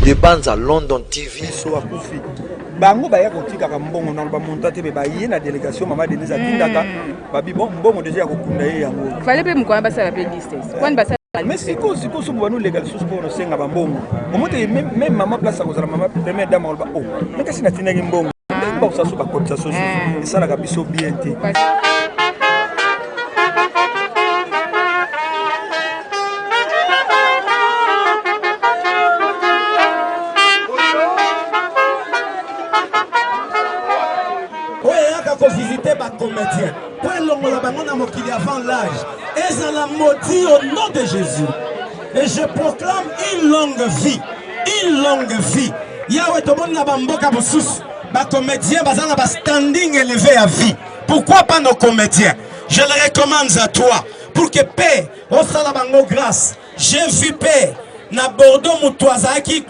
de Banza London TV. Bango baya kotika kambongo na ba montate be baye na délégation mama Denise atindaka babi bon mbongo déjà kokunda ye yango. Fallait pas me quoi ba ça appelle distance. Quand ba ça mais siko so banu legal so pour senga ba mbongo. Omote même mama place ko zala mama première dame ba oh. Naka sina tinaki mbongo. Ba ça so ba kotsa so. Ça la kabiso bien té. Visiter ma comédien. Pour l'homme avant l'âge. Et ça l'a maudit au nom de Jésus. Et je proclame une longue vie. Une longue vie. Yahweh tout le monde n'a pas mboka boussous. Ma comédien, bazan a standing élevé à vie. Pourquoi pas nos comédiens? Je le recommande à toi. Pour que paix, au salabango grâce. J'ai vu paix. Na Bordeaux moutoazaki.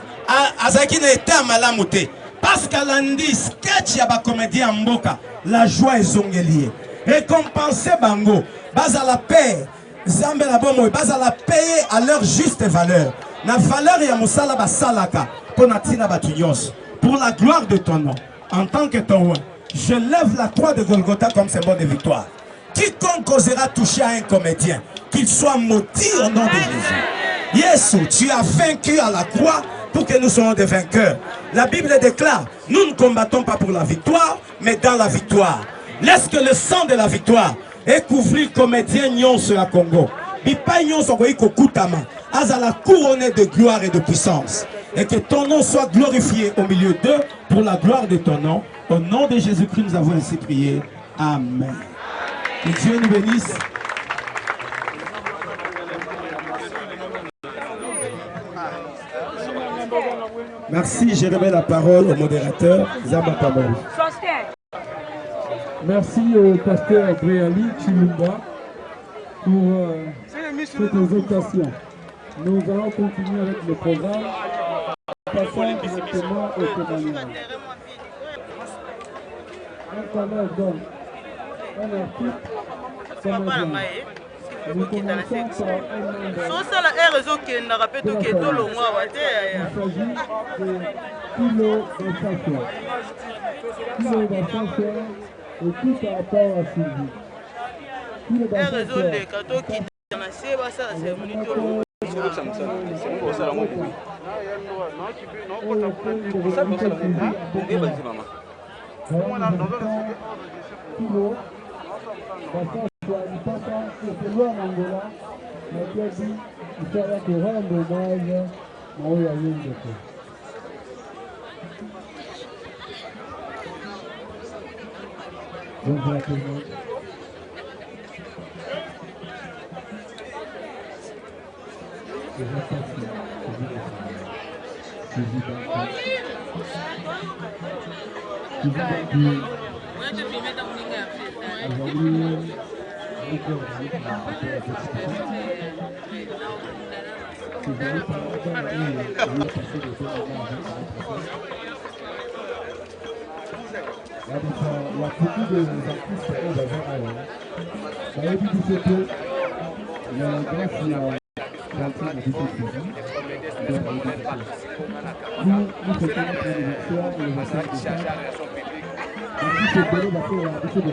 Azaki n'était malamouté. Parce qu'à lundi, sketch y'a ba comédien mboka. La joie est zongelier. Récompenser bango. Bas à la paix. Zambe la bomo. Bas à la payer à leur juste valeur. La valeur ya musala basalaka. Pour natina batunyos. Pour la gloire de ton nom. En tant que ton roi. Je lève la croix de Golgotha comme symbole de victoire. Quiconque osera toucher à un comédien. Qu'il soit maudit au nom de Jésus. Yesu, tu as vaincu à la croix. Pour que nous soyons des vainqueurs. La Bible déclare, nous ne combattons pas pour la victoire, mais dans la victoire. Laisse que le sang de la victoire ait couvert comédien Nyonso à Congo. Bipa Nyonso Kokutama, Azala couronné de gloire et de puissance. Et que ton nom soit glorifié au milieu d'eux pour la gloire de ton nom. Au nom de Jésus-Christ, nous avons ainsi prié. Amen. Que Dieu nous bénisse. Merci, je remets la parole au modérateur, Zamba Pamel. Merci au pasteur Bréali Chilumba pour cette exhortation. Nous allons continuer avec le programme, passant directement au témoignage. Un collègue donne un article comme un. Nous commençons par un membre. Il s'agit de kilo d'ascension. Kilo d'ascension et tout par rapport à Sylvie. Kilo d'ascension. C'est loin en Angola, mais tu as dit qu'il fallait te rendre hommage à Oyayoun. Bonjour à tout le monde. La plupart des artistes qu'on va voir là, ça veut dire que il y a un grand final d'alterne de cette musique. Nous faisons notre anniversaire le 25 décembre. Et puis ce délai va faire un peu de vidéo.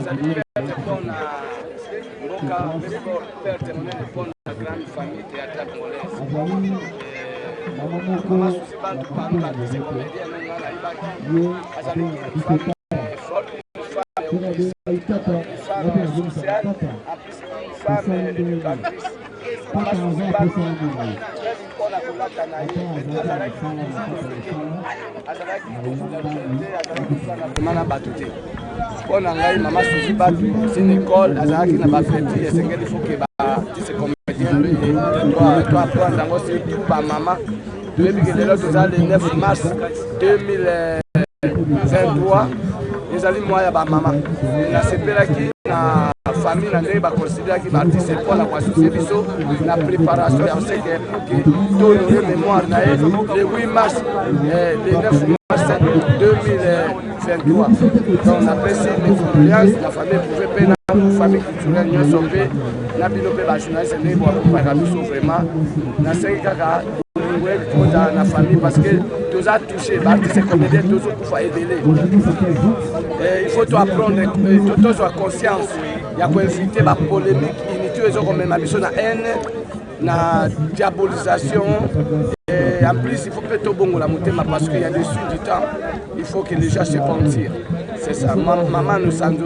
Maman Moko, la grande de Maman Suzy Batu, c'est une école, Azaki n'a pas fait, il faut que ces comédiens doivent apprendre surtout par maman. Depuis que le 9 mars 2023, nous allons moi à maman. La CPRAKI, la famille, la considère que l'artiste est pour la constitution, la préparation, il y a aussi que honorer mémoire le 8 mars, le 9 mars 2023. Donc on apprécie les condoléances, la famille pouvait payer famille culturelle nyonso mpe na bino mpe bajournaliste ndenge boakompaka biso vraiment nasengi kaka kota na famille parce que toza touché baartiste comédien tozokufa ebele il faut toapprendre tozwa conscience ya koinvite bapolémique inutile ezokomema biso na haine na diabolisation. Et en plus, il faut que tout bon la montagne parce qu'il y a des sous du temps. Il faut que les gens se pentir. C'est ça. Maman nous sent.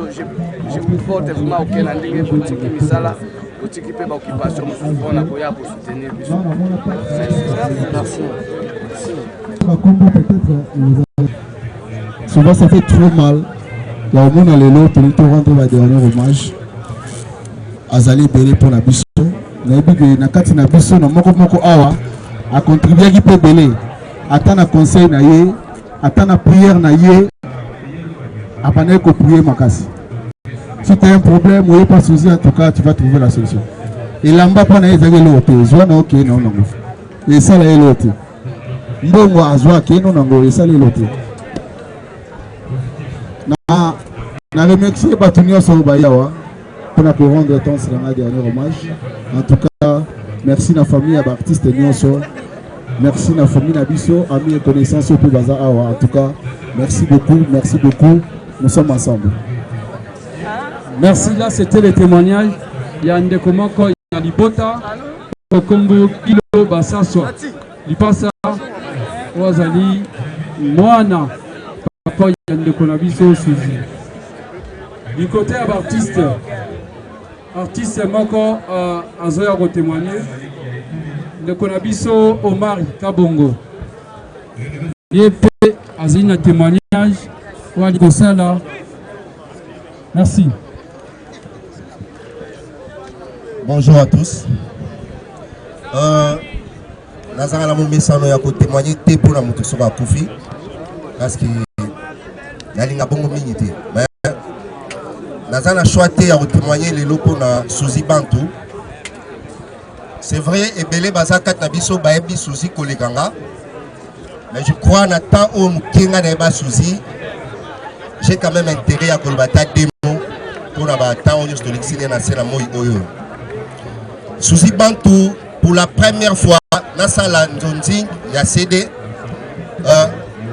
Je vous porte vraiment aucun endroit boutique qui misala, boutique qui peut occupation. On a pour soutenir. Merci. Souvent ça fait trop mal. Il y a au moins les lots pour rendre ma dernier hommage. Azali Bélé pour la biso. Na kati na biso na moko awa a contribué qui peut belé attendre conseil na yé attendre prière na yé après que prier makasi. Si tu as un problème ou pas souci, en tout cas tu vas trouver la solution. Et là-bas pas na ezali l'autre joie na ok non non et ça là l'autre mbongo azwa ke non non et ça l'autre na remercier batunio so bayawa pour rendre ton dernier hommage. En tout cas, merci à la famille, à l'artiste Nyonso. Merci à la famille Nabiso, amis et connaissances au Baza Awa. En tout cas, merci beaucoup, nous sommes ensemble. Merci, là c'était le témoignage. Il y a un décomoko, il y a l'Ibota, Kokombo, Kilo, Bassaso, Lipasa, Wazali, Moana, Papa, il y a un déconabiso, Suzy. Du côté de l'artiste, artiste moko azoya ko témoigner de konabiso Omar Kabongo yep azina témoignage wali kosala. Merci. Bonjour à tous. Nazanga la mon message ya ko témoigner té pour la moto soka kufi parce que nalinga bongo minité. Nazana choisi à témoigner les locaux na Suzy Bantu. C'est vrai, et belé bazaka tabiso baebi Suzy Koleganga. Mais je crois na temps où Mkinga na Suzy, j'ai quand même intérêt à kolbata démo pour la temps où je te l'excite na sena moi oyo. Suzy Bantu pour la première fois na sala nzonzi ya CD.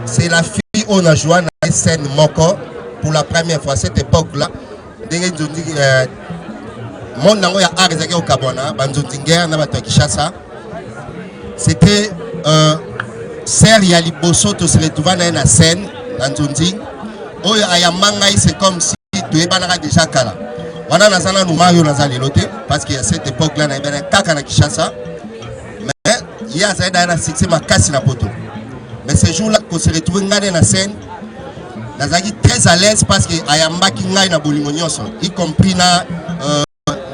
C'est la fille on a joué na scène moko pour la première fois à cette époque là. Mon nango ya arzaki au Kabona, Banzondinger na bato Kishasa. C'était Serre ya liboso to se retrouva na na scène Banzondi. Oyo ayamanga c'est comme si tu es banaka déjà kala. Wana nazana no Mario nazali loté parce qu'il y a cette époque là na bana kaka na Kishasa. Mais il y a zaida na succès makasi na poto. Mais ce jour là qu'on se retrouve ngane na scène Nazaki très à l'aise parce que ayambaki ngai na bolingo nyonso y compris na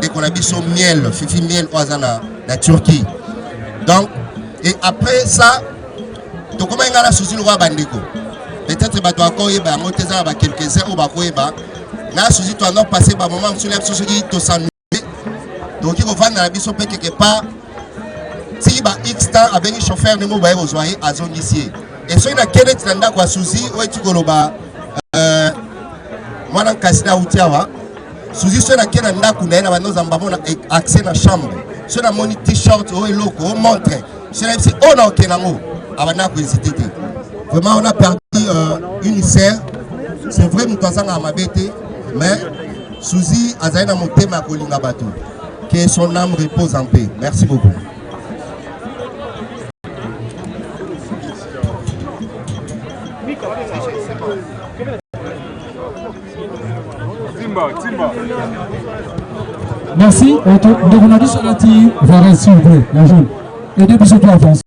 de konabiso miel fifi miel oazana na Turquie. Donc et après ça to comment ngala Suzy le roi bandeko peut-être bato akoyeba moteza ba quelques heures ou ba koyeba na Suzy to andon passer ba moment sur les Suzy to s'ennuyer donc il faut vendre na biso pe quelque part si ba X temps avec le chauffeur ne mo ba besoin à zone ici et so ina kene tanda kwa Suzy o etikoloba mwana kasina utiawa Suzy so na kena ndaku na ena banoza mbamona accès na chambre so na moni t-shirt o eloko o montre c'est on a kenango abana ko hésiter. Vraiment on a perdu une sœur. C'est vrai nous pensanga mabete mais Suzy azaina motema kolinga bato. Que son âme repose en paix. Merci beaucoup. Merci. On a dit sur la tire, voilà s'il vous plaît, la jeune. Et depuis ce temps avance.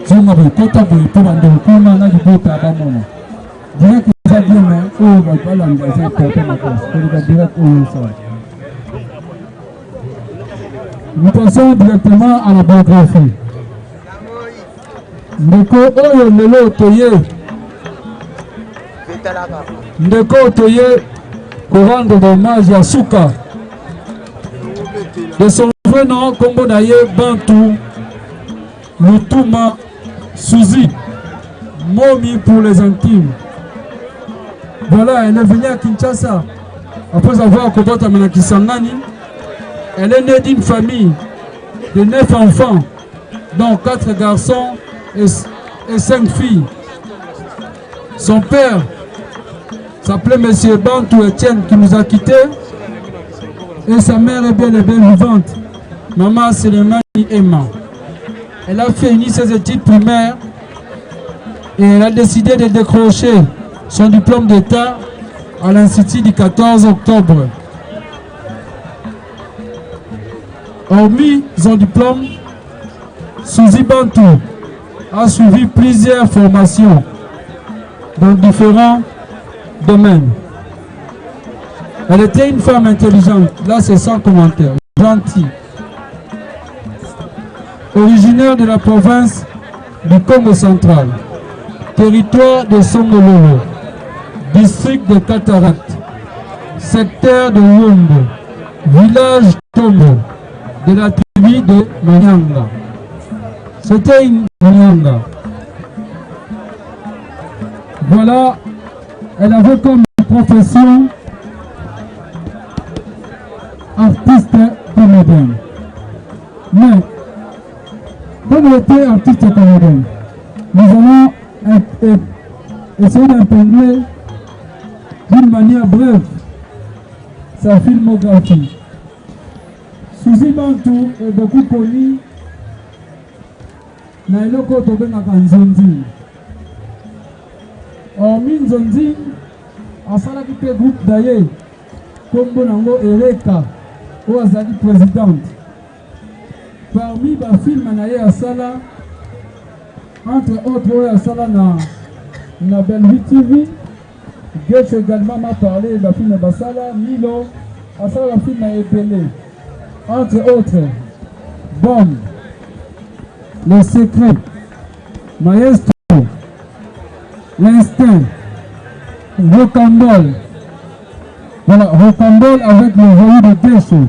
Je m'appelle Kotabou pour vendre le coup, on a du beau tabac. Direct que ça vient, mais on va pas l'engager pour ma place. On va direct où ça. Nous passons directement à la biographie. Ndeko Oyo Lelo Toye. Ndeko Toye. Pour rendre hommage à Souka. De son vrai nom, Kombo Naye Bantu, Lutuma Suzy, Momi pour les intimes. Voilà, elle est venue à Kinshasa après avoir combattu à Kisangani, elle est née d'une famille de 9 enfants, dont 4 garçons et 5 filles. Son père s'appelait M. Bantou Etienne qui nous a quittés. Et sa mère est bien et bien vivante. Maman Sélémani Emma. Elle a fini ses études primaires et elle a décidé de décrocher son diplôme d'État à l'Institut du 14 octobre. Hormis son diplôme, Suzy Bantou a suivi plusieurs formations dans différents domaines. Elle était une femme intelligente, là c'est sans commentaire, gentille. Originaire de la province du Congo central, territoire de Songololo, district de Cataracte, secteur de Wombo, village Tombo, de la tribu de Manyanga. C'était une Manyanga. Voilà, elle avait comme profession artiste comédien. Mais, comme elle était artiste comédien, nous allons essayer d'épingler d'une manière brève sa filmographie. Suzy Bantou est beaucoup connue dans le côté de Nzonzi. Hormis Nzonzi, en salle qui groupe d'ailleurs, comme Bonango Ereka, où Azali présidente. Parmi les films naye à Sala, entre autres à Sala na Bellevue TV, Gage également m'a parlé de la film de Sala, Milo, à Sala la film à Epele. Entre autres, Bombe, Le Secret, Maestro, L'Instinct, Rocambole. Voilà, Rocambole avec le voyou de Desso.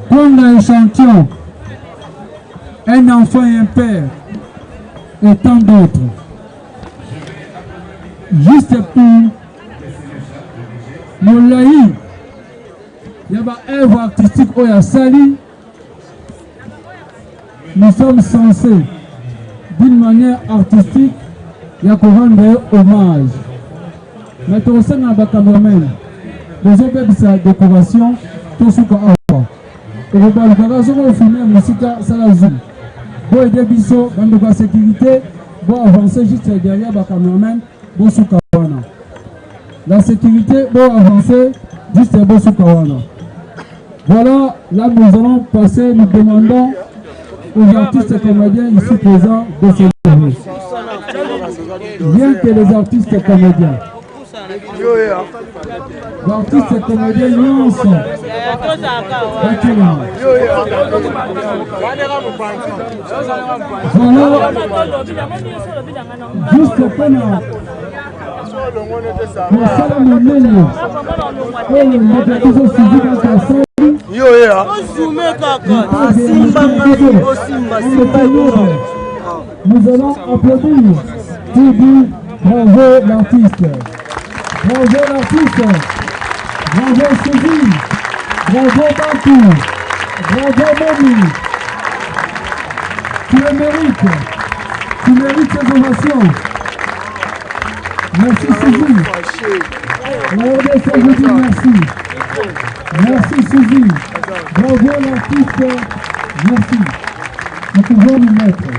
Prendre un échantillon, un enfant et un père, et tant d'autres. Juste pour Moulaï, il y a une œuvre artistique au Yassali. Nous sommes censés, d'une manière artistique, il y a qu'on rendre hommage. Mais tout ça n'a pas cameraman. Les autres de sa décoration, tout ce qu'on a. Et le balcon, on filme la musique, ça la zoom. Bon, aider Bisso, dans la sécurité, bon avancer juste derrière le cameraman, bon sous Kawana. La sécurité, bon avancer juste bon sous Kawana. Voilà, là nous allons passer, nous demandons aux artistes et comédiens ici présents de se lever. Bien que les artistes et comédiens. L'artiste et comédien Yons. Voilà. Juste pendant le salon monnaie. Et le médiatisme civil intéressant. Nous allons applaudir pour dire bravo l'artiste. Bravo l'artiste, bravo Suzy, bravo Bantou, bravo Moni. Tu le mérites ces ovations. Merci Suzy. La RDC vous dit merci. Merci Suzy. Bravo l'artiste, merci. Nous pouvons nous mettre.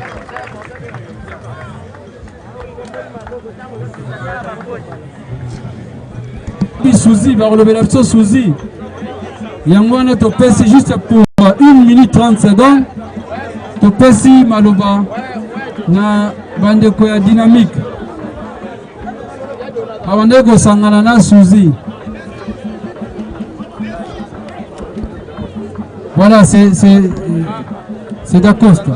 Suzy, va relever la chose Suzy. Yangwana to pesi juste pour 1 minute 30 secondes. To pesi maloba na bandeko ya dynamique. Abandeko sangana na Suzy. Voilà, c'est d'Acosta.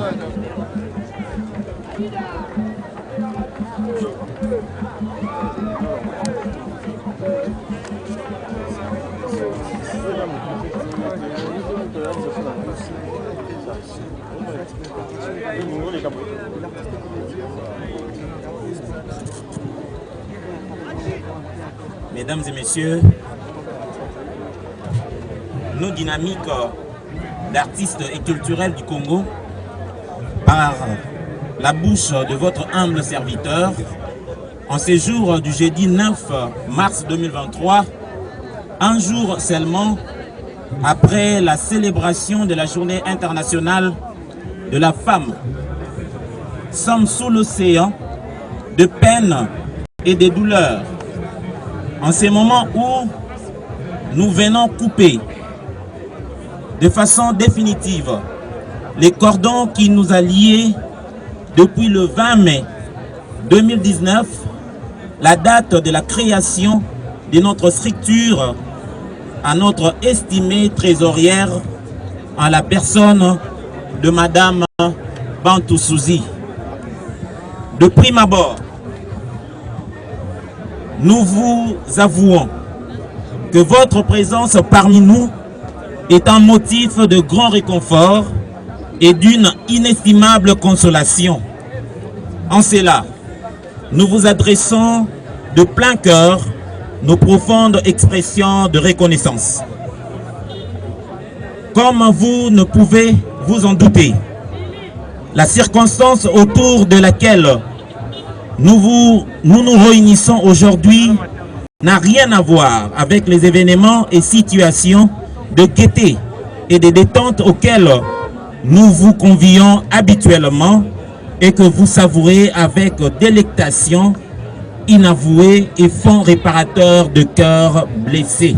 mesdames et messieurs, nos dynamiques d'artistes et culturels du Congo, par la bouche de votre humble serviteur, en ces jours du jeudi 9 mars 2023, un jour seulement après la célébration de la journée internationale de la femme, sommes sous l'océan de peine et de douleurs. En ces moments où nous venons couper de façon définitive les cordons qui nous a liés depuis le 20 mai 2019, la date de la création de notre structure, à notre estimée trésorière en la personne de Madame Bantou Souzi. De prime abord, nous vous avouons que votre présence parmi nous est un motif de grand réconfort et d'une inestimable consolation. En cela, nous vous adressons de plein cœur nos profondes expressions de reconnaissance. Comme vous ne pouvez vous en douter, la circonstance autour de laquelle nous nous réunissons aujourd'hui n'a rien à voir avec les événements et situations de gaieté et de détente auxquels nous vous convions habituellement et que vous savourez avec délectation inavouée et fonds réparateur de cœurs blessés.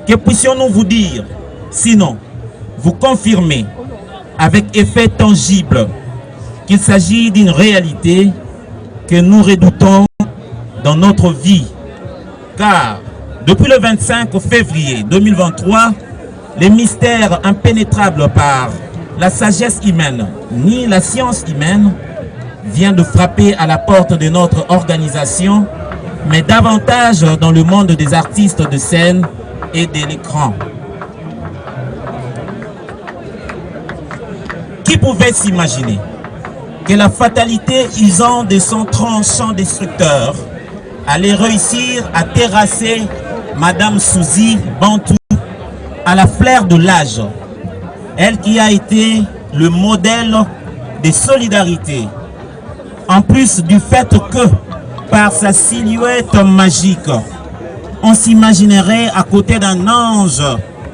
Que puissions-nous vous dire, sinon vous confirmer avec effet tangible qu'il s'agit d'une réalité que nous redoutons dans notre vie, car depuis le 25 février 2023, les mystères impénétrables par la sagesse humaine ni la science humaine vient de frapper à la porte de notre organisation, mais davantage dans le monde des artistes de scène et de l'écran. Qui pouvait s'imaginer que la fatalité usant de son tranchant destructeur allait réussir à terrasser Madame Souzi Bantou à la fleur de l'âge, elle qui a été le modèle de solidarité, en plus du fait que, par sa silhouette magique, on s'imaginerait à côté d'un ange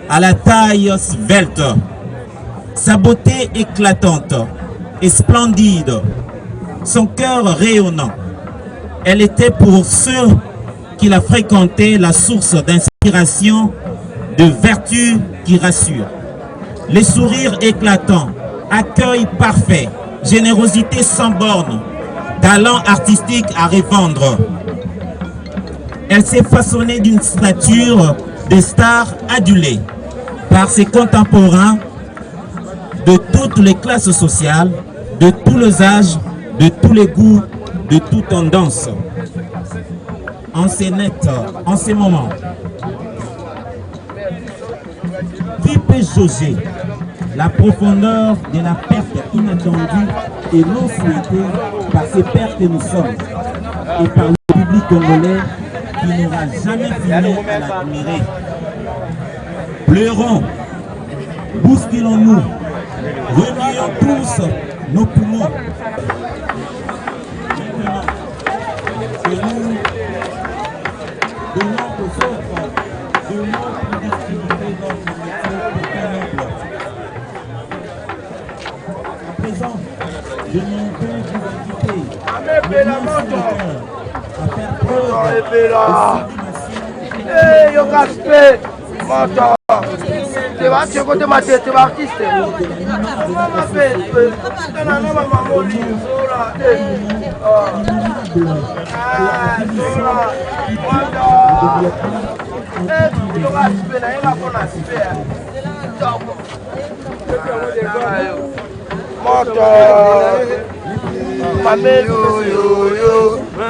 à la taille svelte. Sa beauté éclatante et splendide, son cœur rayonnant, elle était pour ceux qui la fréquentaient la source d'inspiration, de vertu qui rassure. Les sourires éclatants, accueil parfait, générosité sans borne, talent artistique à répandre. Elle s'est façonnée d'une stature de star adulée par ses contemporains de toutes les classes sociales, de tous les âges, de tous les goûts, de toutes tendances. En ces moments, qui peut jauger la profondeur de la perte inattendue et non souhaitée par ces pères que nous sommes et par le public congolais qui n'aura jamais fini à l'admirer. Pleurons, bousculons-nous, remuons tous nos poumons. Maintenant que nous donnons aux autres de notre distribuer notre métier pour à présent, je m'en vais vous inviter à faire preuve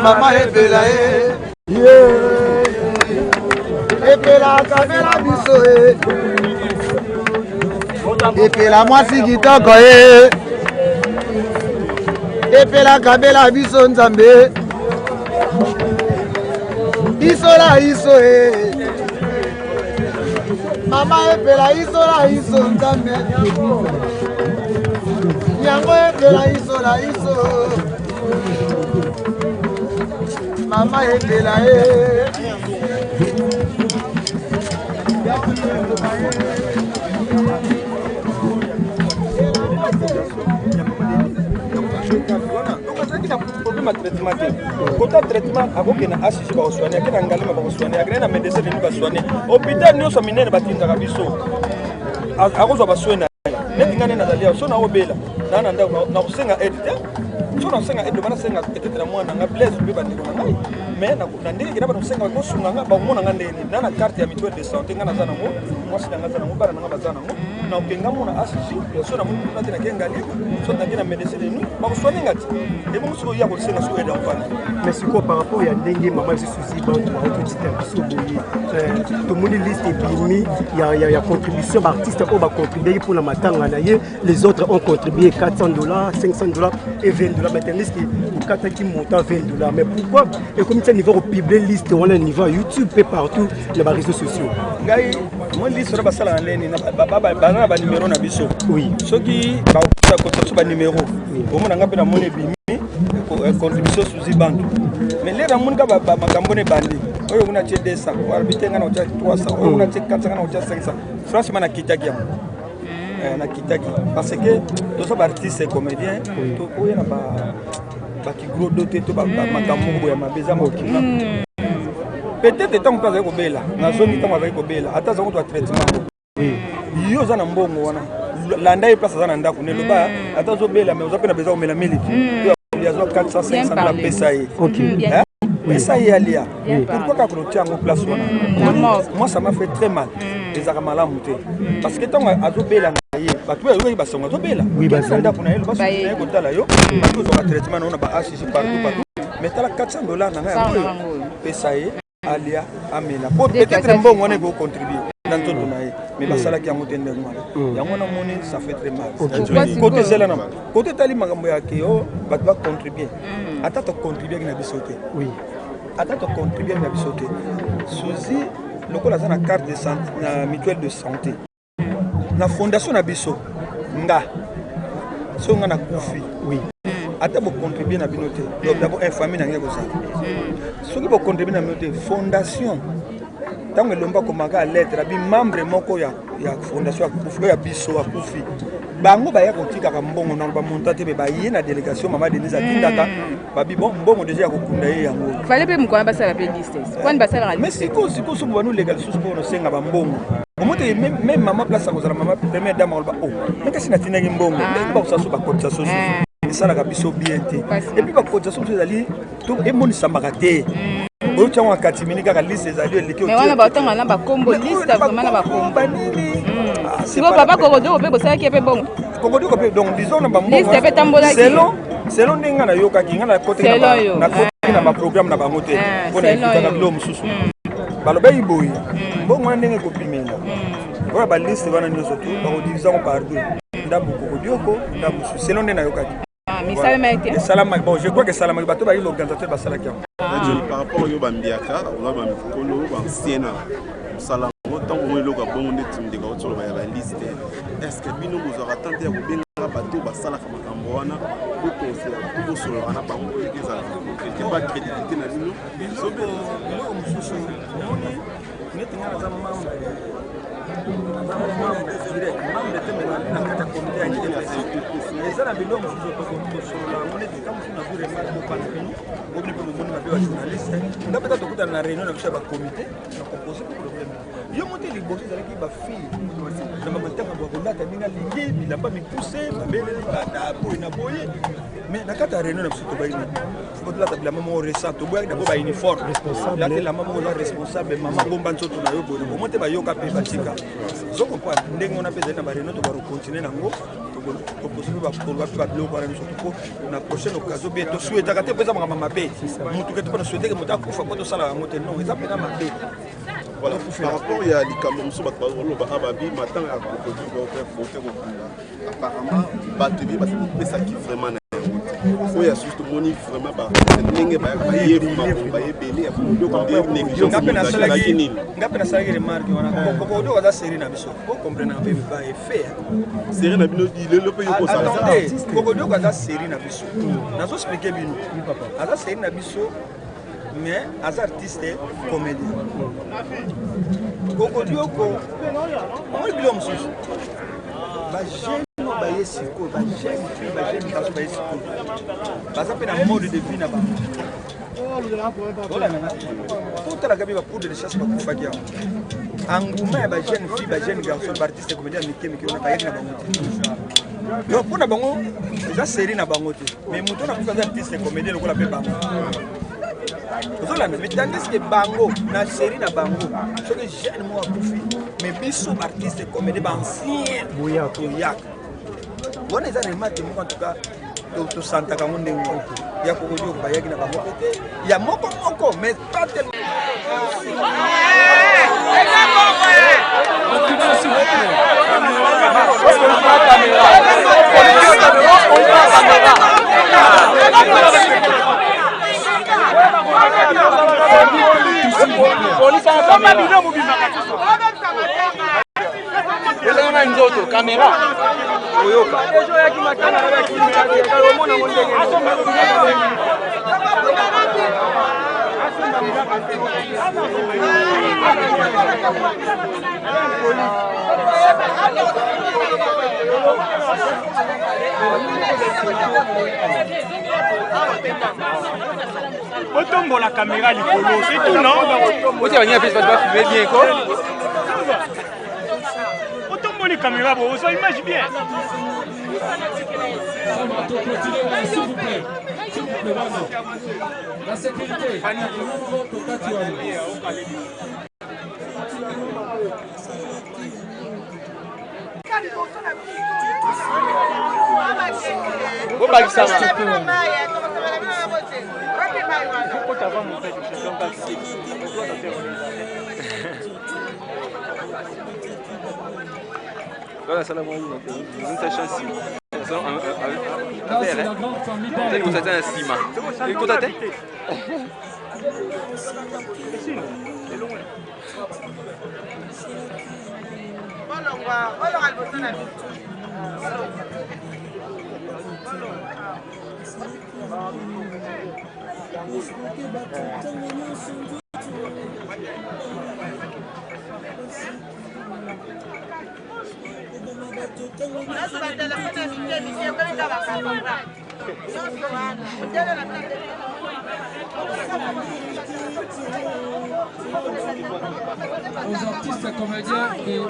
Mama ebela ebela kamera biso ebela mwasi kitoko ebela kabela biso nzambe Isola iso Mama epela isola iso ndame Yango epela isola iso Mama epela traitement kota traitement akoke na asisi ba soigner akena ngalema ba soigner akena médecin ni ba soigner hôpital nyo so minene batinda biso akozwa ba soigner neti ngane na dalia so na obela na nda na kusenga aide so na kusenga aide bana senga etete na mwana nga blesse be bandiko na ngai mais na ndenge kina ba kusenga ko sunga nga ba mona nga ndeni na carte ya mutuelle de santé nga na zana ngo mwasi na nga zana ngo bana nga bazana ngo na okenga mona asisi so na mona na kenga li so na kina médecin ni ba soigner ngati et bon so ya ko senga so aide enfant. Mais c'est quoi par rapport à Ndenge maman je suis bon tout le monde liste et puis il y a contribution d'artistes qui ont contribué pour la matanga les autres ont contribué $400 $500 et $20 maintenant liste pour 4 qui montent à $20 mais pourquoi et comme ça niveau publier liste on a niveau YouTube et partout les réseaux sociaux ngai moi liste na basala neni na bana ba numéro na biso oui soki ba ko ba numéro au mona ngape na mone bimi contribution sous banque mais les ramon ka ba makambo ne bandi oyo kuna che 200 warbite ngana ucha 300 oyo kuna che 400 ngana ucha 500 franchement na kitaki na kitaki parce que tous ces artistes et comédiens to oyo na ba ki gros doté to ba makambo ya mabeza mokina peut-être tant pas ko bela na zone tant pas ko bela ata zango to traitement yo za na mbongo wana landa e place za na ndako ne loba ata zo bela mais uzapena beza omela miliki il y a 400 500 la pesaye OK pesaye alia pourquoi ka ko tiango place wana moi ça m'a fait très mal les akamala monter parce que tant azo bela na ye batu yo ba songa zo bela oui ba ça ndako na yo ba songa ko tala yo batu zo traitement na ba asisi partout mais tala $400 na nga pesaye alia amela peut-être mbongo wana ko contribuer dans tout nae mais basala ki yango tende ngwana yango na moni ça fait très mal côté zela na côté tali makambo ya ke yo batu ba contribuer ata to contribuer na bisote oui ata to contribuer na bisote souci lokola za na carte de santé na mutuelle de santé na fondation na biso nga so nga na kufi oui ata bo contribuer na binote donc d'abord infamie na ngeko ça soki bo contribuer na binote fondation tango lomba komaka lettre abi membre moko ya fondation ya biso akufi bango baya kotika ka mbongo na ba montate be baye na délégation mama Denise atindaka babi bon mbongo déjà kokunda ye yango fallait pe mukwana basala pe distance kwani basala mais siko so banu legal sous pour no senga ba mbongo omote même mama place ko zala mama première dame olba oh mais kasi na tinaki mbongo ba usasu ba kotsa soso sala ka biso bien te et puis ba kotsa soso ezali to emoni sambaka te oyo tiango wakati mini kaka liste ezali eleki mais wana baotanga na bakombo liste vraiment na bakombo nini siko papa kokodoko pe bosalaki pe bongo kokodoko pe donc disons na bambongo liste pe tambolaki selon ndenge na yokaki nga na kote na ba programme na bango te mpona ekutaka bilo mosusu balobaki boye mbongo wana ndenge ekopimela oyo baliste wana nyonso tu bakodivizango par deux ndambo kokodioko ndambo mosusu selon ndenge na yokaki bon je crois que salamaki bato baki l'organisateur basalaki yango par rapport oyo bambiaka oza bamikolo banciena osalango ntango eloko bongo nde timideka otoloba ya baliste est ce que bino bozwaka tante ya kobengaka bato basalaka makambo wana bokonsela bato bosololaka na bango ezalaka ete bacrédité na bino biloko mosusu omoni neti nga naza membre te na kati ya komite ya idps eza na biloko mosusu tokosolola yango neti ka mosusu nazwi remarke bopana bino obini mpe momoni mabe ya journaliste nga mpeta tokutana na réunion na biso ya bakomite na compose po problème yo mote liboso ezalaki bafille na bamatanga bakolata ndenge alingi bilamba mikuse babeleli bada boye na boye mais na kati ya réunion na biso tobayini foko tolata bilamba moko récent toboyaki dabo bauniforme lata elamba moko oza responsable mama bomba nzoto na yo boye omo te bayoka mpe batika zo comprendre ndenge wana mpe ezali na baréunion tobarecontinue nango topose mpe bakoloba mpe babiloko wana biso toko na prochaine occasion bien tosuetaka te mpo eza makambo mabe motuke te mpo nasueteke moto akufa mpo tosala yango te non eza mpena mabe voilà par rapport ya likambo mosusu bato bazoloba ababi matanga ya kokoki kote kokunda apparemment bato ebi basali kopesaki vraiment na yango te oyo ya susu tomoni vraiment ndenge baye belé négligence nga mpe nasalaki remarke wana kokodio aza série na biso okomprena mpe baefe série na bino lelo mpe yokosala kokodio aza série na biso nazoexplike bino aza série na biso mais aza artiste comédien kokodioko omoni bilo mosusu bagene baye sikoyo bagene baso baye sikoyo baza mpe na mode de vie na bango totalaka mpe bapoudre de chasse bakufaki awa engouement ya bagene fille bagene garçon baartiste comédien mike wana bayeki na bango te donc mpo na bango eza série na bango te mais moto na kuka aza artiste comédien lokola mpe bango ozolanda mais tandis que bango na série na bango soki jeune mo akufi mais biso baartiste comédien baancien toyaka wana eza remarke moko en tout cas tosantaka ngo ndenge ya kokodio bayaki na bango pe te ya moko mais pas tellement nzoto caméra oyoka Otombo la caméra likolo, c'est tout non? Ote banya pese pas filmer bien quoi. Otombo les caméras bon, ça image bien. S'il vous plaît. S'il vous plaît, la sécurité. Voilà, ça la moyenne. Une tâche ainsi. C'est la grande famille. Vous êtes un ciment. Vous contatez? Aux artistes comédiens et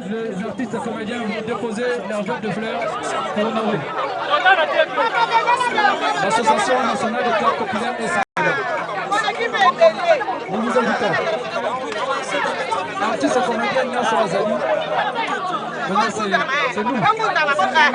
les artistes comédiens vont déposer l'argent de fleurs pour honorer l'Association nationale des clubs populaires et sénégalais. Nous vous invitons. Artistes comédiens, nous sommes Azali. Maintenant, c'est nous. Nous allons honorer.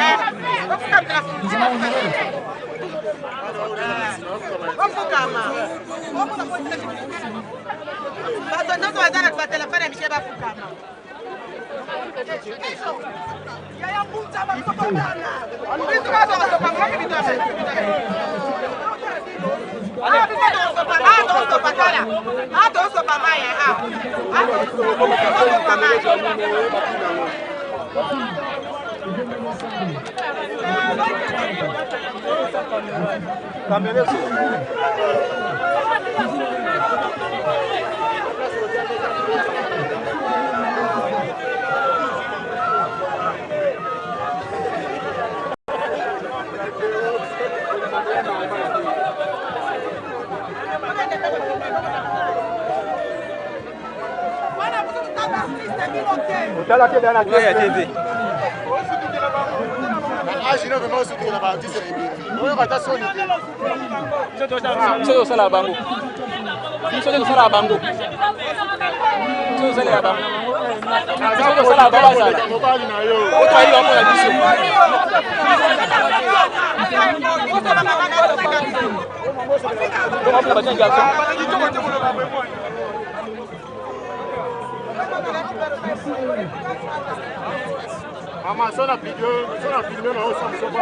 Maman, ça n'a plus de nom, ça ne pas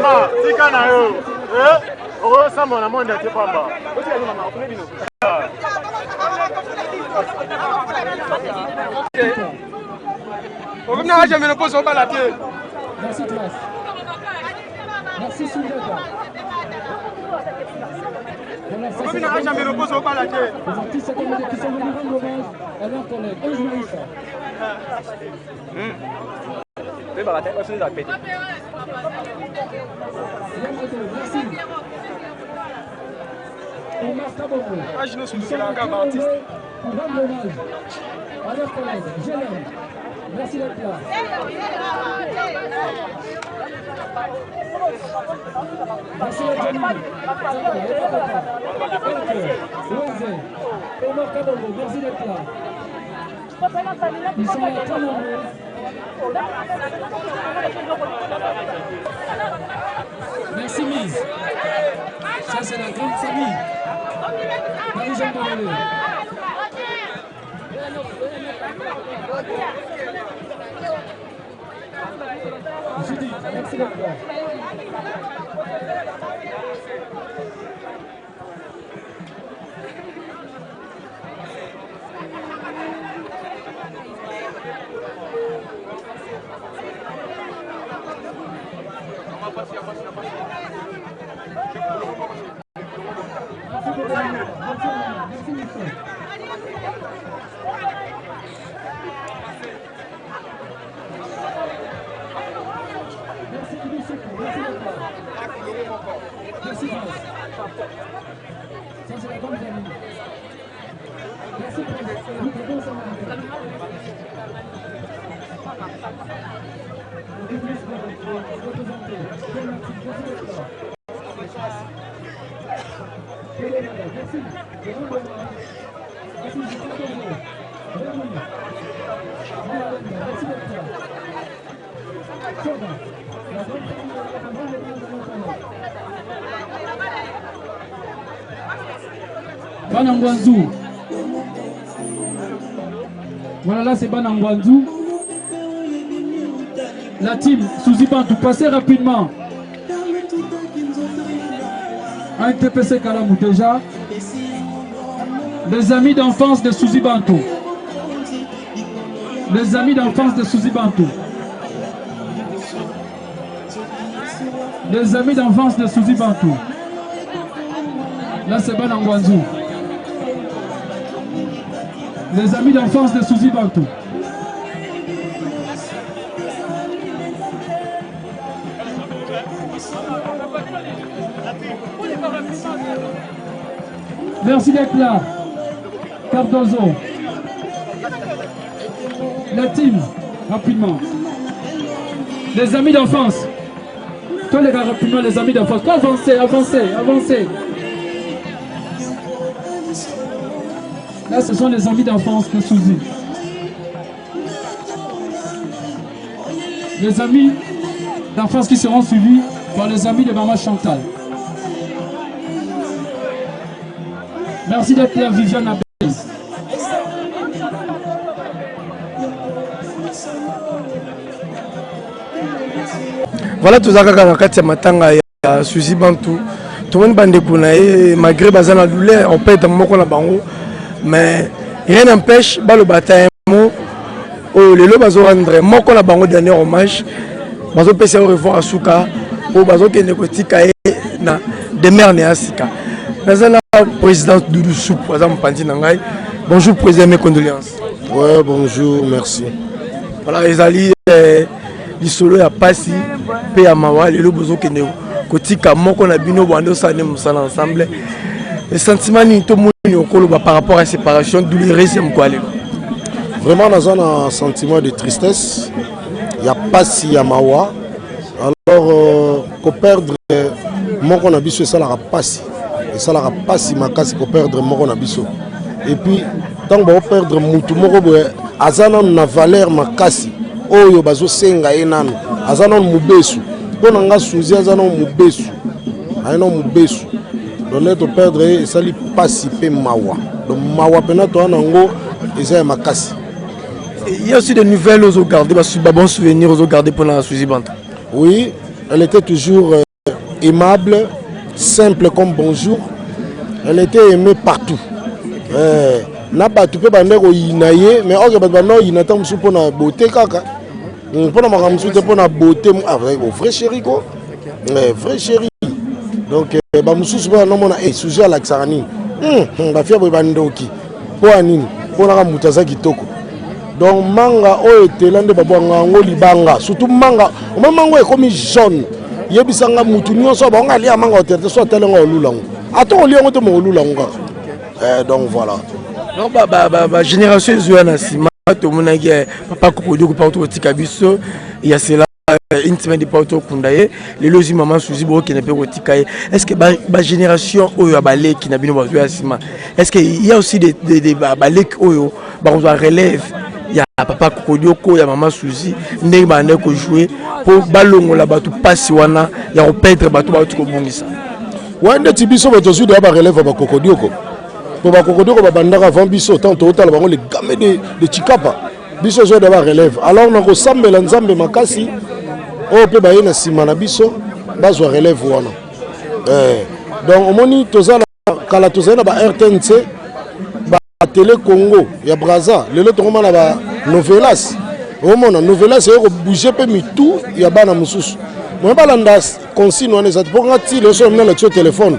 maman, si quand on a ça, mon amour n'était pas bas. On n'a jamais le poste au balatier. Merci, classe. Merci, Soudeka. On n'a jamais le poste au balatier. Les artistes qui sont venus rendre hommage à leurs collègues. Un journaliste. Merci. Omar Kabongo. Ils sont venus pour rendre hommage à leurs collègues. Je l'aime. Merci d'être là. Merci d'être là. Omar Kabongo, merci d'être là. Ils sont là très nombreux. Merci Mise. Ça c'est la grande famille. Marie-Jeanne Bonnet. Judith, merci d'être là. Banangwanzou. Voilà, là c'est Banangwanzou. La team Souzy Bantou, passez rapidement. Un TPC Kalamou déjà. Les amis d'enfance de Souzy Bantou. Les amis d'enfance de Souzy Bantou. Les amis d'enfance de Souzy Bantou. Là c'est Banangwanzou. Les amis d'enfance de Souzy Bantou. Merci d'être là. Cardozo. La team, rapidement. Les amis d'enfance. Tous les gars, rapidement, les amis d'enfance. Avancez, avancez, avancez. Là, ce sont les amis d'enfance de Souzy. Les amis d'enfance qui seront suivis par les amis de Maman Chantal. Merci d'être là, Viviane Abel. Voilà tout ça quand on matanga ya Souzy Bantou. Tout le monde bande kuna malgré bazana douleur on peut dans moko na bango mais rien n'empêche ba le bataille mo oh le bazo rendre moko na bango dernier hommage bazo pesa au revoir à Souka o bazo kende kotika na demeure ne asika. Nazana président Doudou Soup par exemple Pandi Nangai. Bonjour président, mes condoléances. Ouais, bonjour, merci. Voilà les alliés Lisolo ya pasi pe ya mawa lelo bozo kende kotika moko na bino bando sane musala ensemble. Le sentiment ni to moni okolo par rapport à la séparation douloureuse mkwale. Vraiment dans un sentiment de tristesse. Il y a pasi ya mawa. Alors ko perdre moko na biso ça la pasi. Et ça la pasi makasi ko perdre moko na biso. Et puis tant ba perdre mutu moko boye azana na valeur makasi. Oyo bazo senga enano azana mubesu pona nga Souzy azana mubesu ayano mubesu donner to perdre et ça li participer mawa donc mawapena to anango eza makasi. Il y a aussi des nouvelles aux garder, parce que bon souvenir aux garder pendant la Suzy Bantou. Oui, elle était toujours aimable, simple comme bonjour. Elle était aimée partout. Na batu pe bandeko inaye, mais oke batu bandeko inata musu pona beauté kaka. Pona makamusu te pona beauté avec vrai chéri ko. Vrai chéri. Donc ba musu souvent no mona sujet à l'axarani. Ba fia boy bandoki. Po anini, pona ka mutaza kitoko. Donc manga o etelande babwanga ngo libanga, surtout manga, mango e comme jaune. Yebisanga mutu nyonso ba nga lia manga oterte so telenga olulango. Attends lia ngo te mo olulango. Donc voilà. Non ba génération Zouana Sima to monaki papa Kokodio ko partout tika biso, il y a cela une semaine de partout kundaye, les lozi maman Suzy bo qui ne peut tika. Est-ce que ba génération oyo balé qui na bino ba Zouana Sima. Est-ce qu'il y a aussi des balé oyo ba on doit relève. Il y a papa Kokodioko, il y a maman Suzy, ndenge bande ko jouer pour balongo la batu passe wana, il y a peindre batu ko bongisa. Wande tibiso ba tozu de ba relève ba Kokodioko. Pour ba Kokodioko ba bandaka avant biso tant total bango les gamins de Chikapa. Biso zo de ba relève. Alors na ko sambela nzambe makasi o pe ba yena sima na biso bazwa relève wana. Donc omoni tozala kala tozana ba RTNC Télé Congo, il y a Braza, le lot on a ba Novelas. Au moment Novelas c'est bouger peu mi tout, il y a bana mususu. Moi ba landas consigne on est pour ngati le son na le téléphone.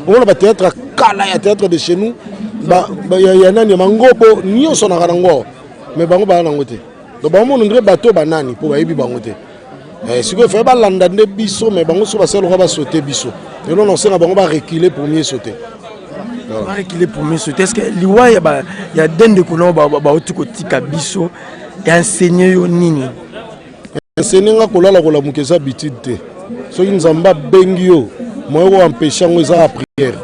On a théâtre kala ya théâtre de chez nous. Ba ya nani mangobo nyo sona karango. Mais bango ba na ngote. Donc ba mo ndre bateau banani pour ba yebi bango te. Ce que fait ba landa de biso mais bango so ba sel ba sauter biso. Et là on sait bango ba reculer pour mieux sauter. Qu'il est pour me sauter. Est-ce que l'Iwa il y a des de colons tika biso et enseigner yo nini. Enseigner nga kolala kola mukeza bitite. So nzamba bengio, moi ko empêcher ngo za prière.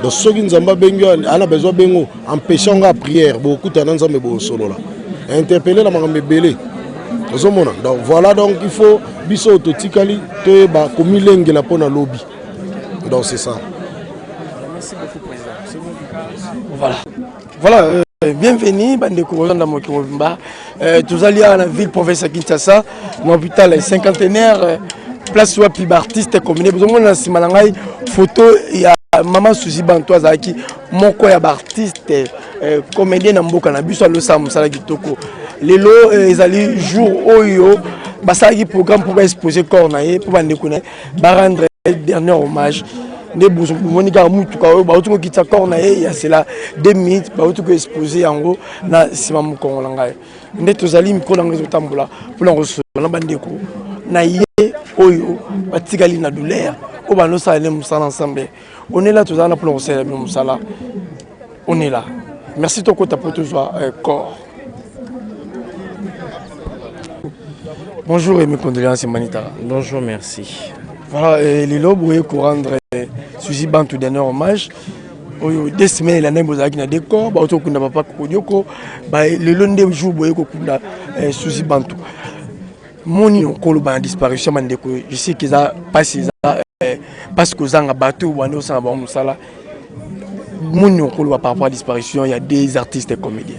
Donc so nzamba bengio ana besoin bengo empêcher nga prière beaucoup ta nzambe bo solo là. Interpeller la makambe belé. Ozomona. Donc voilà donc il faut biso autotikali to ba komilenge la pona lobby. Donc c'est ça. Merci beaucoup, président. Voilà, bienvenue, Bandeko dans mon Kirobimba. Tous allés à la ville province de Kinshasa, l'hôpital cinquantenaire, place où il y a artiste combiné. Vous avez une photo, il y a Maman Suzy Bantou Azaki, mon quoi y a artiste, comédien Namboka, Nabuso Alosam, Salagitoko. Les lots, ils allaient jour au yo, Basagi programme pour exposer Cornaï, pour rendre dernier hommage. Les bousons, Monica Moutuka, Bautuko qui t'accorde, il y a cela 2 minutes, Bautuko exposé en gros, na Simam Kongolangai. Net aux alim, Kolang Tambola, pour l'en recevoir, la bandeko, Naïe, Oyo, Batigali na douleur, Obano Salem Sal ensemble. On est là, tous en pour l'en Moussala. On est là. Merci ton côté pour toujours corps. Bonjour et mes condoléances, Manita. Bonjour, merci. Voilà, les lobes, vous pouvez rendre Suzy Bantou dernier hommage. 2 semaines, la nègre a des décor, Bautokunda Papa Kodioko, le long des jours, vous pouvez Suzy Bantou. Mon nom est disparition, je sais qu'ils ont passé parce que vous avez battu ou un autre sala. Mon nom par rapport à la disparition, il y a des artistes et comédiens.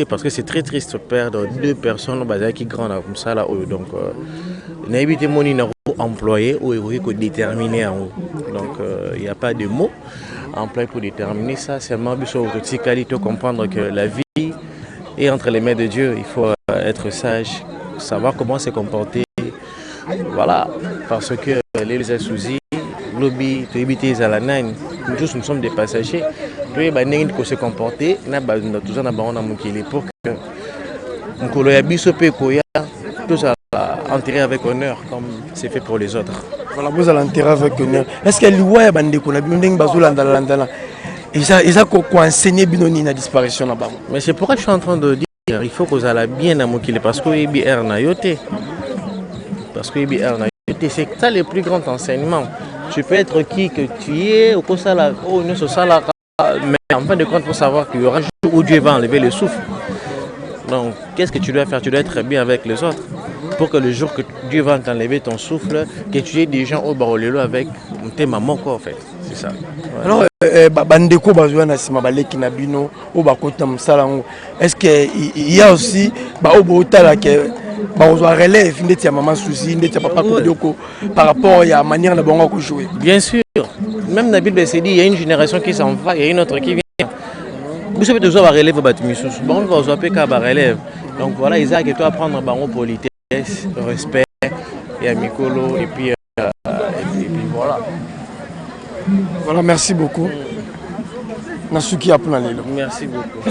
Parce que c'est très triste de perdre 2 personnes qui grandent comme ça là. Donc, on a évité mon employé ou déterminé en haut. Donc, il n'y a pas de mots employés pour déterminer ça. Seulement, il faut comprendre que la vie est entre les mains de Dieu. Il faut être sage, savoir comment se comporter. Voilà, parce que les Suzy, lobby, tu habites à la naine. Nous tous nous sommes des passagers. Tu es se comporter, tout ça pour que nous tous enterrer avec honneur comme c'est fait pour les autres. Voilà, vous allez enterrer avec honneur. Est-ce que l'Iwa bande qu'on a bien bazolanda ils ont enseigné binoni la disparition là-bas. Mais c'est pourquoi je suis en train de dire il faut que vous allez bien à Mokile parce que IBR na yoté. Parce que IBR na yoté c'est ça le plus grand enseignement. Tu peux être qui que tu es au ça là oh non ça là mais en fin de compte il faut savoir qu'il y aura un jour où Dieu va enlever le souffle. Donc qu'est-ce que tu dois faire? Tu dois être bien avec les autres pour que le jour que Dieu va t'enlever ton souffle, que tu aies des gens au barolelo avec tes mamans quoi en fait. C'est ça. Alors, bandeko bazwa na sima baleki na bino o bakota musala ngo. Est-ce que il y a aussi ba obotala que ba ozwa relève ndeti ya maman Suzy ndeti ya papa Kodioko par rapport à la manière de bongo jouer? Bien sûr. Même la Bible s'est dit il y a une génération qui s'en va, il y a une autre qui vient. Vous savez toujours ba relève ba tumisus. Bon va ozwa pe ka ba relève. Donc voilà, Isaac et toi apprendre bango politesse, respect et amicolo et puis voilà. Voilà, merci beaucoup. Nasuki apuna lelo. Merci beaucoup.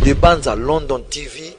De Banza London TV.